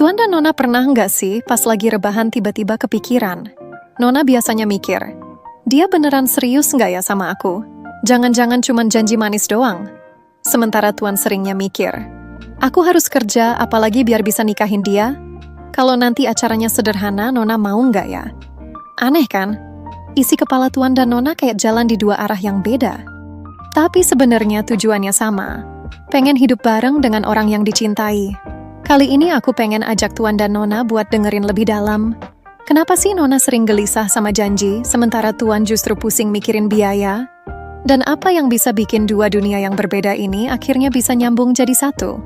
Tuan dan Nona pernah nggak sih pas lagi rebahan tiba-tiba kepikiran? Nona biasanya mikir, dia beneran serius nggak ya sama aku? Jangan-jangan cuman janji manis doang. Sementara Tuan seringnya mikir, aku harus kerja apalagi biar bisa nikahin dia? Kalau nanti acaranya sederhana, Nona mau nggak ya? Aneh kan? Isi kepala Tuan dan Nona kayak jalan di dua arah yang beda. Tapi sebenarnya tujuannya sama. Pengen hidup bareng dengan orang yang dicintai. Kali ini aku pengen ajak Tuan dan Nona buat dengerin lebih dalam. Kenapa sih Nona sering gelisah sama janji, sementara Tuan justru pusing mikirin biaya? Dan apa yang bisa bikin dua dunia yang berbeda ini akhirnya bisa nyambung jadi satu?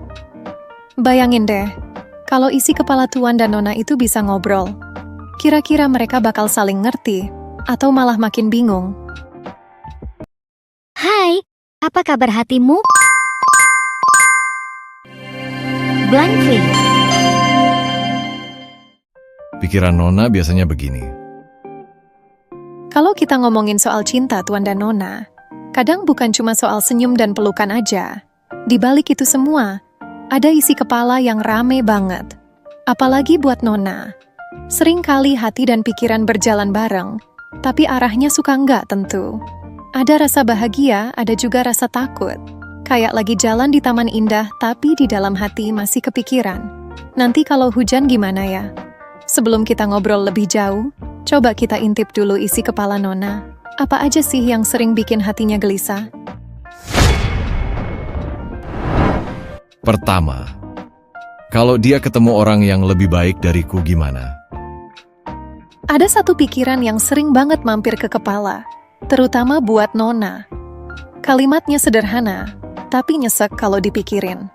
Bayangin deh, kalau isi kepala Tuan dan Nona itu bisa ngobrol. Kira-kira mereka bakal saling ngerti, atau malah makin bingung? Hai, apa kabar hatimu? Blank face. Pikiran Nona biasanya begini. Kalau kita ngomongin soal cinta Tuan dan Nona, kadang bukan cuma soal senyum dan pelukan aja. Di balik itu semua, ada isi kepala yang rame banget. Apalagi buat Nona. Seringkali hati dan pikiran berjalan bareng, tapi arahnya suka nggak tentu. Ada rasa bahagia, ada juga rasa takut. Kayak lagi jalan di taman indah, tapi di dalam hati masih kepikiran. Nanti kalau hujan gimana ya? Sebelum kita ngobrol lebih jauh, coba kita intip dulu isi kepala Nona. Apa aja sih yang sering bikin hatinya gelisah? Pertama, kalau dia ketemu orang yang lebih baik dariku gimana? Ada satu pikiran yang sering banget mampir ke kepala, terutama buat Nona. Kalimatnya sederhana, tapi nyesek kalau dipikirin.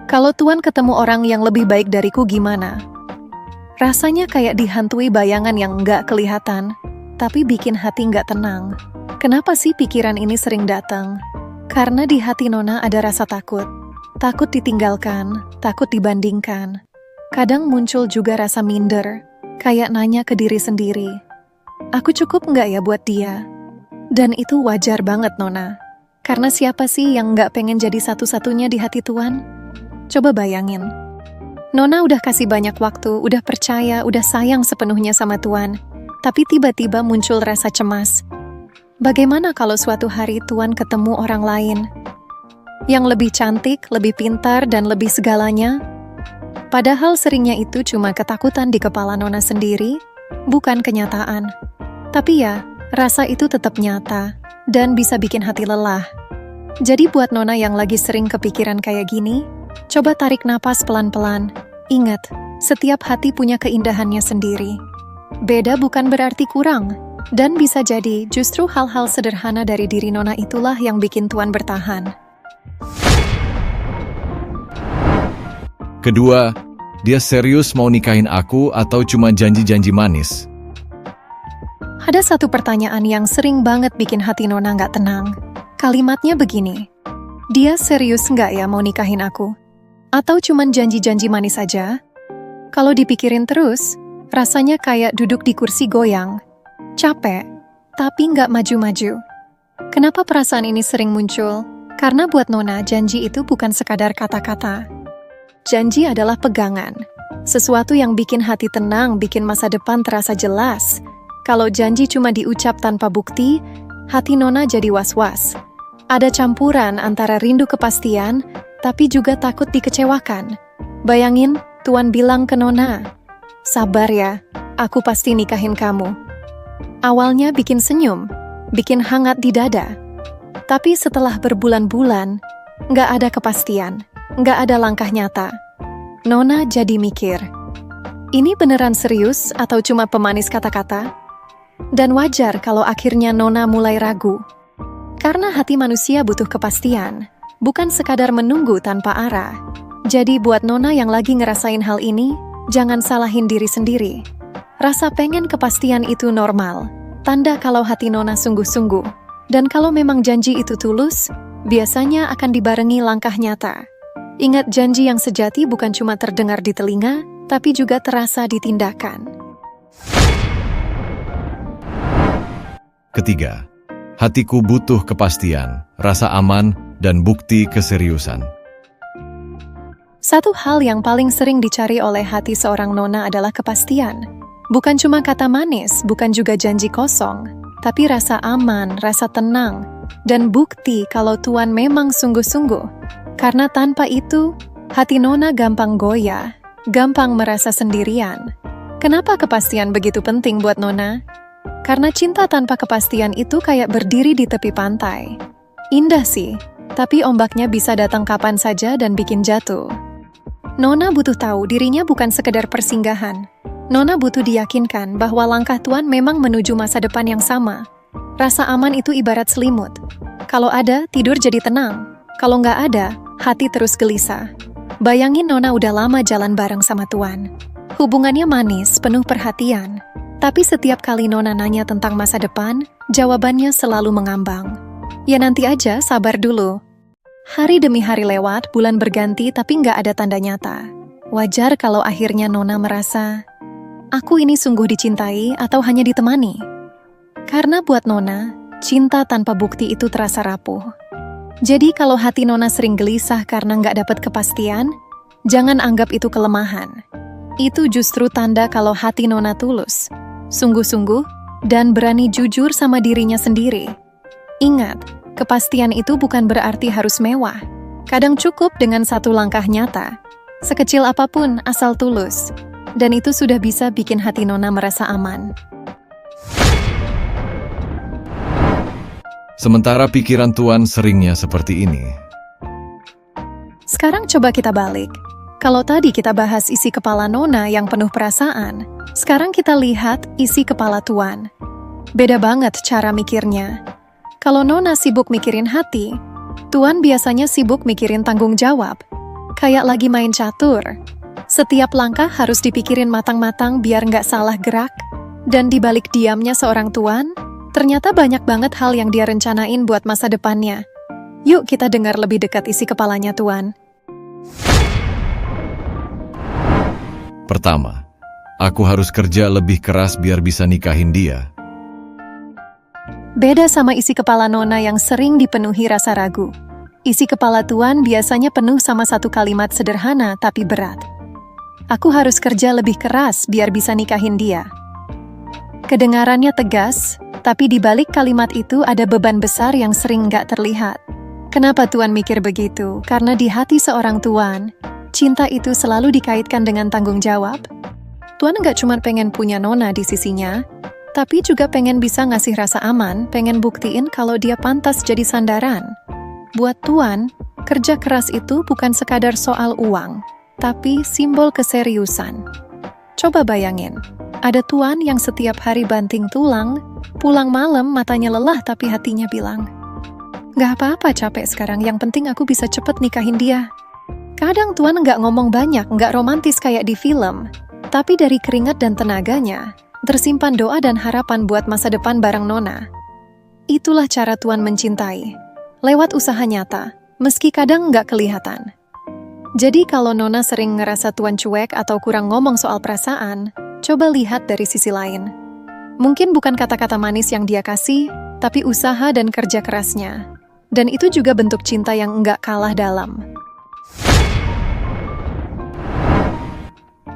Kalau Tuan ketemu orang yang lebih baik dariku gimana? Rasanya kayak dihantui bayangan yang nggak kelihatan, tapi bikin hati nggak tenang. Kenapa sih pikiran ini sering datang? Karena di hati Nona ada rasa takut. Takut ditinggalkan, takut dibandingkan. Kadang muncul juga rasa minder, kayak nanya ke diri sendiri. Aku cukup nggak ya buat dia? Dan itu wajar banget, Nona. Karena siapa sih yang nggak pengen jadi satu-satunya di hati Tuan? Coba bayangin. Nona udah kasih banyak waktu, udah percaya, udah sayang sepenuhnya sama Tuan. Tapi tiba-tiba muncul rasa cemas. Bagaimana kalau suatu hari Tuan ketemu orang lain? Yang lebih cantik, lebih pintar, dan lebih segalanya? Padahal seringnya itu cuma ketakutan di kepala Nona sendiri, bukan kenyataan. Tapi ya, rasa itu tetap nyata, dan bisa bikin hati lelah. Jadi buat Nona yang lagi sering kepikiran kayak gini, coba tarik napas pelan-pelan. Ingat, setiap hati punya keindahannya sendiri. Beda bukan berarti kurang, dan bisa jadi justru hal-hal sederhana dari diri Nona itulah yang bikin Tuan bertahan. Kedua, dia serius mau nikahin aku atau cuma janji-janji manis? Ada satu pertanyaan yang sering banget bikin hati Nona nggak tenang. Kalimatnya begini, dia serius nggak ya mau nikahin aku? Atau cuman janji-janji manis aja? Kalau dipikirin terus, rasanya kayak duduk di kursi goyang. Capek, tapi nggak maju-maju. Kenapa perasaan ini sering muncul? Karena buat Nona, janji itu bukan sekadar kata-kata. Janji adalah pegangan. Sesuatu yang bikin hati tenang, bikin masa depan terasa jelas. Kalau janji cuma diucap tanpa bukti, hati Nona jadi was-was. Ada campuran antara rindu kepastian, tapi juga takut dikecewakan. Bayangin, Tuan bilang ke Nona, sabar ya, aku pasti nikahin kamu. Awalnya bikin senyum, bikin hangat di dada. Tapi setelah berbulan-bulan, nggak ada kepastian, nggak ada langkah nyata. Nona jadi mikir, ini beneran serius atau cuma pemanis kata-kata? Dan wajar kalau akhirnya Nona mulai ragu. Karena hati manusia butuh kepastian, bukan sekadar menunggu tanpa arah. Jadi buat Nona yang lagi ngerasain hal ini, jangan salahin diri sendiri. Rasa pengen kepastian itu normal, tanda kalau hati Nona sungguh-sungguh. Dan kalau memang janji itu tulus, biasanya akan dibarengi langkah nyata. Ingat, janji yang sejati bukan cuma terdengar di telinga, tapi juga terasa di tindakan. Ketiga, hatiku butuh kepastian, rasa aman, dan bukti keseriusan. Satu hal yang paling sering dicari oleh hati seorang nona adalah kepastian. Bukan cuma kata manis, bukan juga janji kosong, tapi rasa aman, rasa tenang, dan bukti kalau tuan memang sungguh-sungguh. Karena tanpa itu, hati nona gampang goyah, gampang merasa sendirian. Kenapa kepastian begitu penting buat nona? Karena cinta tanpa kepastian itu kayak berdiri di tepi pantai. Indah sih, tapi ombaknya bisa datang kapan saja dan bikin jatuh. Nona butuh tahu dirinya bukan sekedar persinggahan. Nona butuh diyakinkan bahwa langkah tuan memang menuju masa depan yang sama. Rasa aman itu ibarat selimut. Kalau ada, tidur jadi tenang. Kalau nggak ada, hati terus gelisah. Bayangin nona udah lama jalan bareng sama tuan. Hubungannya manis, penuh perhatian. Tapi setiap kali nona nanya tentang masa depan, jawabannya selalu mengambang. Ya nanti aja, sabar dulu. Hari demi hari lewat, bulan berganti tapi nggak ada tanda nyata. Wajar kalau akhirnya nona merasa, aku ini sungguh dicintai atau hanya ditemani? Karena buat nona, cinta tanpa bukti itu terasa rapuh. Jadi kalau hati nona sering gelisah karena nggak dapat kepastian, jangan anggap itu kelemahan. Itu justru tanda kalau hati nona tulus, sungguh-sungguh, dan berani jujur sama dirinya sendiri. Ingat, kepastian itu bukan berarti harus mewah. Kadang cukup dengan satu langkah nyata. Sekecil apapun asal tulus. Dan itu sudah bisa bikin hati nona merasa aman. Sementara pikiran tuan seringnya seperti ini. Sekarang coba kita balik. Kalau tadi kita bahas isi kepala nona yang penuh perasaan, sekarang kita lihat isi kepala tuan. Beda banget cara mikirnya. Kalau nona sibuk mikirin hati, tuan biasanya sibuk mikirin tanggung jawab. Kayak lagi main catur. Setiap langkah harus dipikirin matang-matang biar nggak salah gerak. Dan di balik diamnya seorang tuan, ternyata banyak banget hal yang dia rencanain buat masa depannya. Yuk kita dengar lebih dekat isi kepalanya tuan. Pertama, aku harus kerja lebih keras biar bisa nikahin dia. Beda sama isi kepala nona yang sering dipenuhi rasa ragu. Isi kepala tuan biasanya penuh sama satu kalimat sederhana tapi berat. Aku harus kerja lebih keras biar bisa nikahin dia. Kedengarannya tegas, tapi di balik kalimat itu ada beban besar yang sering nggak terlihat. Kenapa tuan mikir begitu? Karena di hati seorang tuan, cinta itu selalu dikaitkan dengan tanggung jawab. Tuan nggak cuma pengen punya nona di sisinya, tapi juga pengen bisa ngasih rasa aman, pengen buktiin kalau dia pantas jadi sandaran. Buat tuan, kerja keras itu bukan sekadar soal uang, tapi simbol keseriusan. Coba bayangin, ada tuan yang setiap hari banting tulang, pulang malam matanya lelah tapi hatinya bilang, "Gak apa-apa capek sekarang, yang penting aku bisa cepet nikahin dia." Kadang tuan nggak ngomong banyak, nggak romantis kayak di film, tapi dari keringat dan tenaganya, tersimpan doa dan harapan buat masa depan bareng nona. Itulah cara tuan mencintai, lewat usaha nyata, meski kadang nggak kelihatan. Jadi kalau nona sering ngerasa tuan cuek atau kurang ngomong soal perasaan, coba lihat dari sisi lain. Mungkin bukan kata-kata manis yang dia kasih, tapi usaha dan kerja kerasnya. Dan itu juga bentuk cinta yang nggak kalah dalam.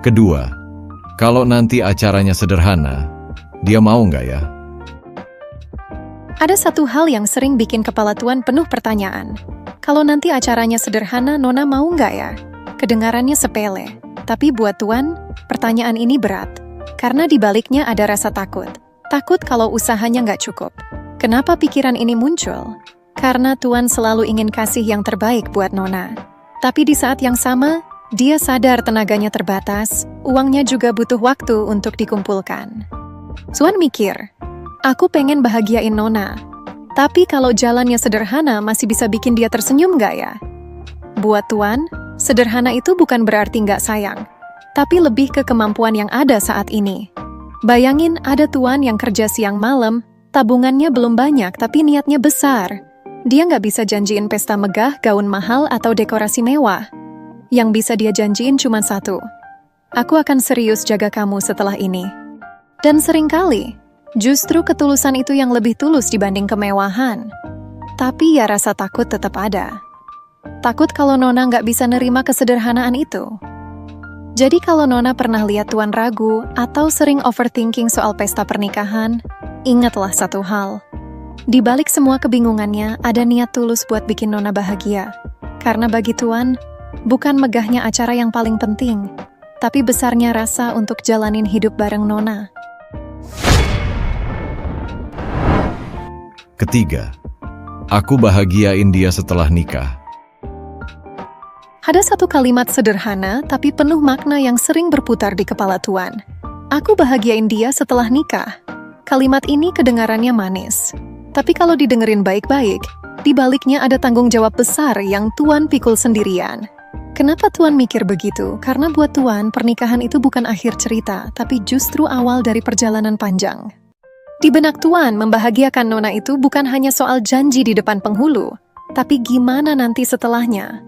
Kedua, kalau nanti acaranya sederhana, dia mau nggak ya? Ada satu hal yang sering bikin kepala tuan penuh pertanyaan. Kalau nanti acaranya sederhana, nona mau nggak ya? Kedengarannya sepele, tapi buat tuan, pertanyaan ini berat. Karena di baliknya ada rasa takut. Takut kalau usahanya nggak cukup. Kenapa pikiran ini muncul? Karena tuan selalu ingin kasih yang terbaik buat nona. Tapi di saat yang sama, dia sadar tenaganya terbatas, uangnya juga butuh waktu untuk dikumpulkan. Tuan mikir, aku pengen bahagiain nona. Tapi kalau jalannya sederhana masih bisa bikin dia tersenyum nggak ya? Buat tuan, sederhana itu bukan berarti nggak sayang, tapi lebih ke kemampuan yang ada saat ini. Bayangin ada tuan yang kerja siang malam, tabungannya belum banyak tapi niatnya besar. Dia nggak bisa janjiin pesta megah, gaun mahal, atau dekorasi mewah. Yang bisa dia janjiin cuma satu. Aku akan serius jaga kamu setelah ini. Dan seringkali, justru ketulusan itu yang lebih tulus dibanding kemewahan. Tapi ya rasa takut tetap ada. Takut kalau Nona nggak bisa nerima kesederhanaan itu. Jadi kalau Nona pernah lihat Tuan ragu atau sering overthinking soal pesta pernikahan, ingatlah satu hal. Di balik semua kebingungannya, ada niat tulus buat bikin Nona bahagia. Karena bagi Tuan, bukan megahnya acara yang paling penting, tapi besarnya rasa untuk jalanin hidup bareng Nona. Ketiga, aku bahagiain dia setelah nikah. Ada satu kalimat sederhana tapi penuh makna yang sering berputar di kepala Tuan. Aku bahagiain dia setelah nikah. Kalimat ini kedengarannya manis. Tapi kalau didengerin baik-baik, di baliknya ada tanggung jawab besar yang Tuan pikul sendirian. Kenapa Tuan mikir begitu? Karena buat Tuan, pernikahan itu bukan akhir cerita, tapi justru awal dari perjalanan panjang. Di benak Tuan, membahagiakan Nona itu bukan hanya soal janji di depan penghulu, tapi gimana nanti setelahnya.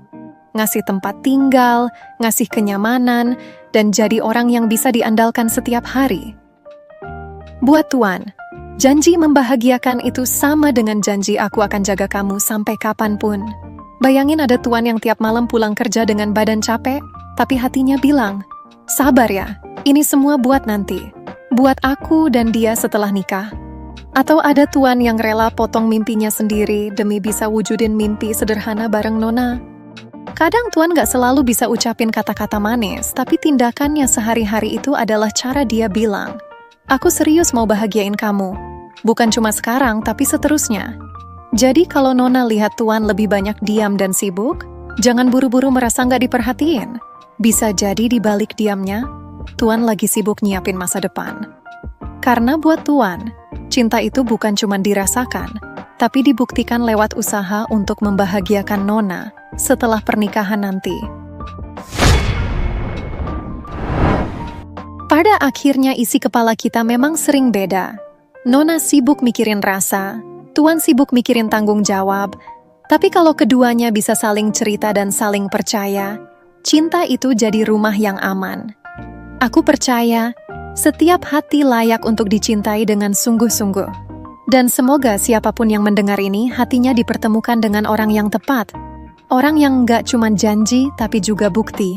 Ngasih tempat tinggal, ngasih kenyamanan, dan jadi orang yang bisa diandalkan setiap hari. Buat Tuan, janji membahagiakan itu sama dengan janji aku akan jaga kamu sampai kapanpun. Bayangin ada Tuan yang tiap malam pulang kerja dengan badan capek, tapi hatinya bilang, sabar ya, ini semua buat nanti. Buat aku dan dia setelah nikah. Atau ada Tuan yang rela potong mimpinya sendiri demi bisa wujudin mimpi sederhana bareng Nona. Kadang Tuan gak selalu bisa ucapin kata-kata manis, tapi tindakannya sehari-hari itu adalah cara dia bilang, aku serius mau bahagiain kamu. Bukan cuma sekarang, tapi seterusnya. Jadi kalau Nona lihat Tuan lebih banyak diam dan sibuk, jangan buru-buru merasa gak diperhatiin. Bisa jadi di balik diamnya, Tuan lagi sibuk nyiapin masa depan. Karena buat Tuan, cinta itu bukan cuma dirasakan, tapi dibuktikan lewat usaha untuk membahagiakan Nona setelah pernikahan nanti. Pada akhirnya isi kepala kita memang sering beda. Nona sibuk mikirin rasa, Tuan sibuk mikirin tanggung jawab, tapi kalau keduanya bisa saling cerita dan saling percaya, cinta itu jadi rumah yang aman. Aku percaya, setiap hati layak untuk dicintai dengan sungguh-sungguh. Dan semoga siapapun yang mendengar ini, hatinya dipertemukan dengan orang yang tepat. Orang yang enggak cuma janji, tapi juga bukti.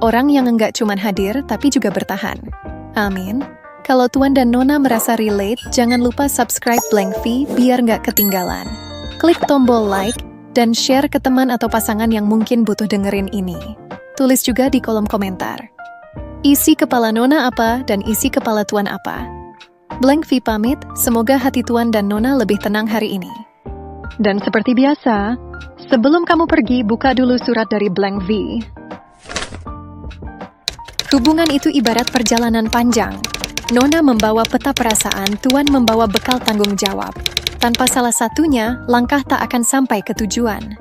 Orang yang enggak cuma hadir, tapi juga bertahan. Amin. Kalau Tuan dan Nona merasa relate, jangan lupa subscribe Blank V biar enggak ketinggalan. Klik tombol like, dan share ke teman atau pasangan yang mungkin butuh dengerin ini. Tulis juga di kolom komentar. Isi kepala Nona apa dan isi kepala Tuan apa? Blank V pamit, semoga hati Tuan dan Nona lebih tenang hari ini. Dan seperti biasa, sebelum kamu pergi, buka dulu surat dari Blank V. Hubungan itu ibarat perjalanan panjang. Nona membawa peta perasaan, Tuan membawa bekal tanggung jawab. Tanpa salah satunya, langkah tak akan sampai ke tujuan.